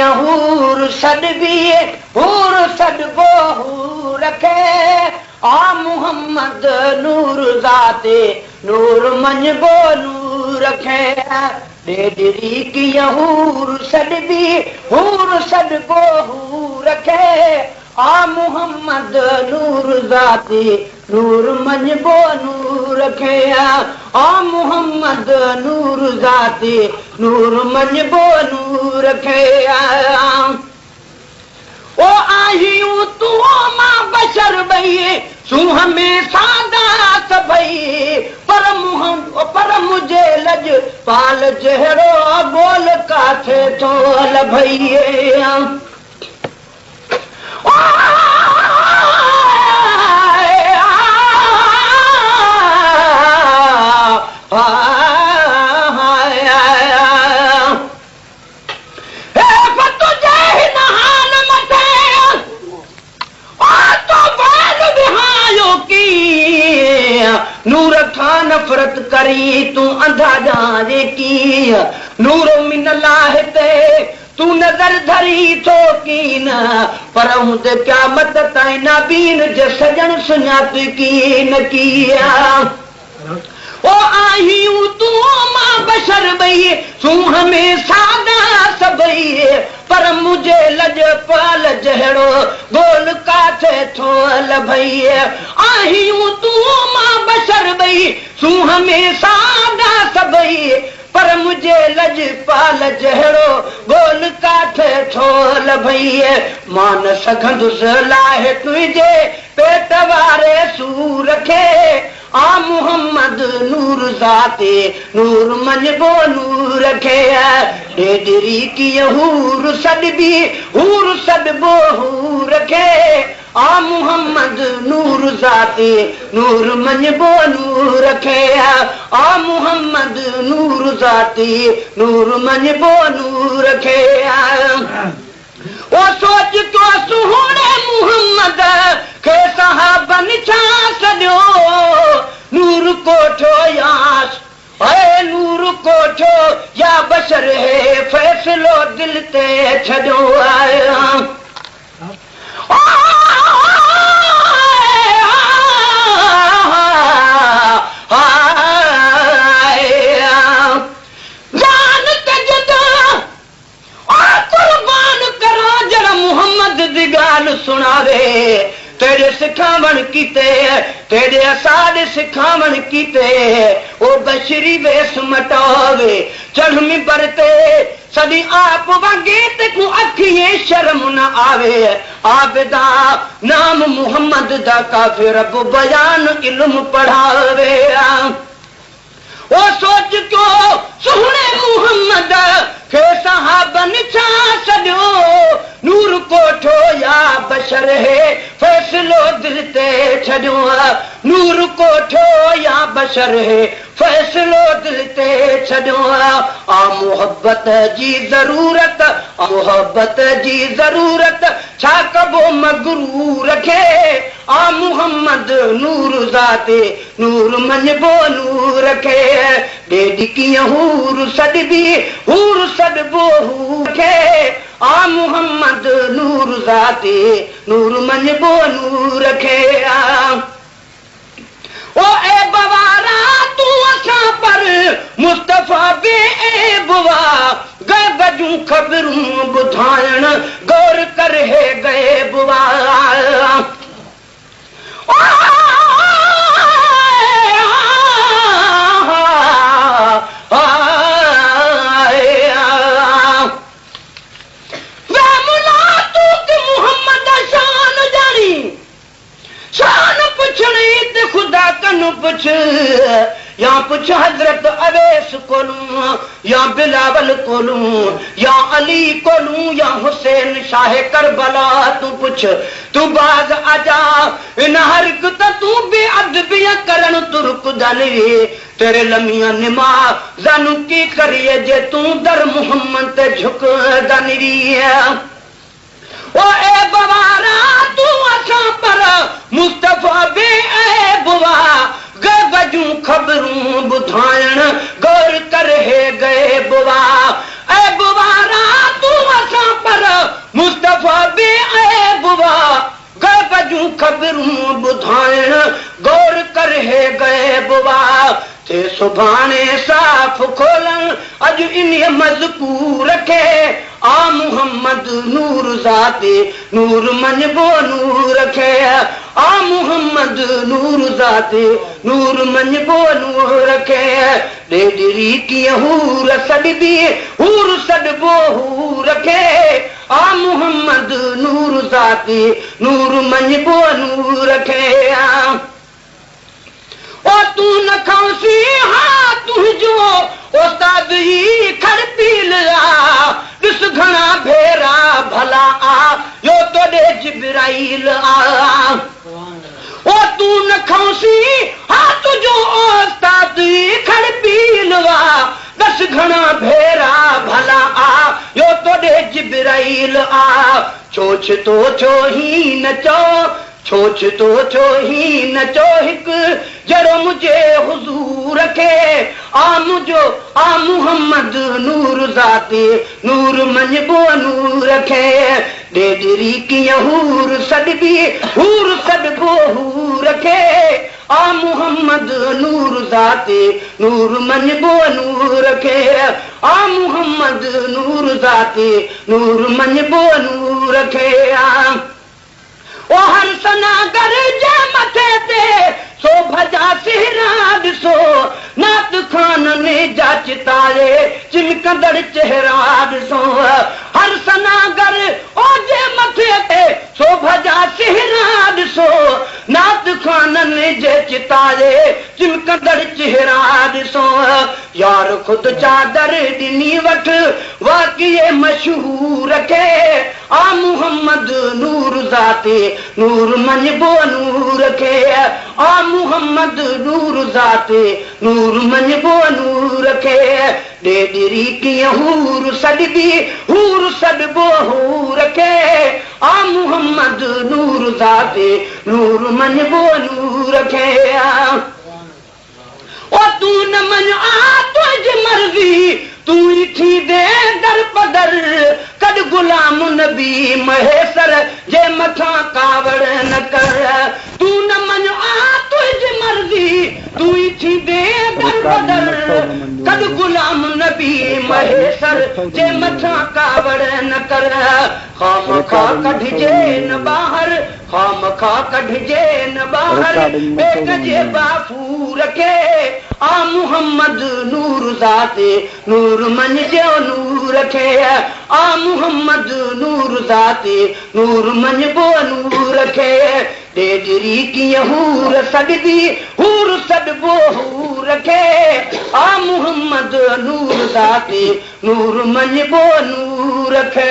हूर सॾबी हूर सॾबो हूर रखे आ मुहम्मद नूर ज़ाते नूर मञबो नूर रखे ॾेॾरी कीअं हूर सॾबी हूर सॾबो हूर रखे आ मुहम्मद नूर ज़ाते नूर मञबो नूर रखे आ मुहम्मद नूर ज़ाते नूर मञबो नूर रखे ओ आहियूं तूं मां बशर ॿई सूंह में सादा सभई पर मुझे लज पाल जहिड़ो बोल काथे थो लभई नूर खां नफ़रत करी तूं अंधा ॼाणे की नूर मिनलाह ते तूं नज़र धरी थो कीन पर हुते क़यामत ताईं नाबीन जे सजण सुञात कीन किया ओ आहियूं तूं मां बशर ॿई सूंह में सादा सभई पर मुझे लज पाल जहिड़ो गोल काथे थो लभई आहियूं तूं मां बशर ॿई सूंह में सादा सभई पर मुझे लज पाल जहिड़ो गोल काथे थो लभई मां न सघंदुसि लाहे तुंहिंजे पेट वारे सूर खे आ मुहम्मद नूर ज़ाते नूर मञबो नूर रखे ॾेॾरी कीअं हूर सॾबी हूर सॾबो हूर रखे आ मुहम्मद नूर ज़ाते नूर मञबो नूर रखे आ मुहम्मद नूर ज़ाते नूर मञबो नूर रखे ओ सोच तो सुहिणे मुहम्मद खे सहाबनि छा सॼो नूर कोठो यास ऐं नूर कोठो या बशर है फ़ैसिलो दिल ते छॾियो सुनावे तेरे सिखावण कीते तेरे असाद सिखावण कीते ओ बशरी वेस मटावे चढ़ मिंबर ते सदी आप वगे ते को अखिए शर्म न आवे आबिदा नाम मुहम्मद दा काफिर रब बयान इल्म पढ़ावे ओ सोच क्यों सुहणे मुहम्मद खे सहाबनि छा सॼो नूर कोठो या बशर है फ़ैसिलो दिल ते छॾियो नूर कोठो या बशर है फ़ैसिलो दिल ते छॾियो आ मोहब्बत जी ज़रूरत मोहब्बत जी ज़रूरत छा कबो मगरूर रखे आ मुहम्मद नूर ज़ाते नूर मञबो नूर रखे ॾेॾी कीअं हूर सॾबी हूर सॾबो हूर रखे आ मुहम्मद नूर ज़ाते नूर मञबो नूर रखे ओ ए बवारा तूं असां पर मुस्तफ़ा बे ए बुआ गग जूं ख़बरूं ॿुधाइण गौर करे गए बुआ खुदा कन पुछ या पुछ हजरत अवैस कोलूं या बिलावल कोलूं या अली कोलूं या हुसैन शाह करबला तू पुछ तू बाज आजा इन हर एक तू बेअदबी करण तुर्क दली तेरे लमिया निमा जानू की करिए जे तू दर मोहम्मद ते झुक दनरी ओ ए बवारा तू असां पर मुस्तफ़ा बे ए बुआ गजूं ख़बरूं ॿुधाइण गौर करे गए बुआ ए बुवारा तू असां पर ॿुधाइण गौर कर हे गए बुआ थे सुभाणे साफ़ खोलण अॼु इन मज़कूर खे आ मुहम्मद नूर ज़ाते नूर मञबो नूर खे आ मुहम्मद नूर ज़ाते नूर मञबो नूर खे ॾेॾरी कीअं हूर सॾबी हूर सॾबो हूर खे आ मुहम्मद नूर ज़ाते नूर मञबो नूर खे ओ तूं न खौसी हा तुंहिंजो उस्ताद ई खड़ पील आ ॾिस घणा भेरा भला आ यो तोॾे जिब्राइल आ ओ तूं न खौसी हा तुंहिंजो उस्ताद ई खड़ पील आ ॾिस घणा भेरा भला आ यो तोॾे जिब्राइल आ छोछ तो छो ही न चो छोछ तो छो ही न चो हिकु जहिड़ो मुंहिंजे हुज़ूर खे आ मुहम्मद नूर ज़ाते नूर मञबो नूर खे ॾेॾरी कीअं हूर सॾबी हूर सॾबो हूर खे आ मुहम्मद नूर ज़ाते नूर मञबो नूर खे आ मुहम्मद नूर ज़ाते नूर मञबो नूर खे ओ हर सनागर जे मथे ते शोभ जा सिहरा ॾिसो नात खाननि जा चितारे चिमकंदड़ चेहरा ॾिसो हर सनागर ओ जे मथे ते शोभ जा सिहरा ॾिसो नात खाननि जे चितारे चिमकंदड़ चेहरा ॾिसो यार ख़ुदि चादर ॾिनी वठि वाक़िए मशहूर खे आ मुहम्मद नूर ज़ाते नूर मञबो नूर खे आ मुहम्मद नूर ज़ाते नूर मञबो नूर खे ॾेॾरी कीअं हूर सॾबी हूर सॾबो हूर खे आ मुहम्मद नूर ज़ाते नूर मञबो नूर खे ओ तूं न मञ आ तुंहिंजी मर्ज़ी तूं ई थी दे दर पदर कॾ गुलाम नबी महेसर जे मथां कावड़ न कर तूं न मञ आ तुंहिंजी मर्ज़ी तूं ई थी दे दर पदर कॾ गुलाम नबी महेसर जे मथां कावड़ न कर खामखा कढिजे न ॿाहिरि खामखा कढिजे न ॿाहिरि ॿेक जे बाफूर खे आ मुहम्मद नूर ज़ाते नूर मञजो नूर खे आ मुहम्मद नूर ज़ाते नूर मञबो नूर खे ॾेॾरी कीअं हूर सॾबी हूर सॾबो हूर खे आ मुहम्मद नूर ज़ाते नूर मञबो नूर खे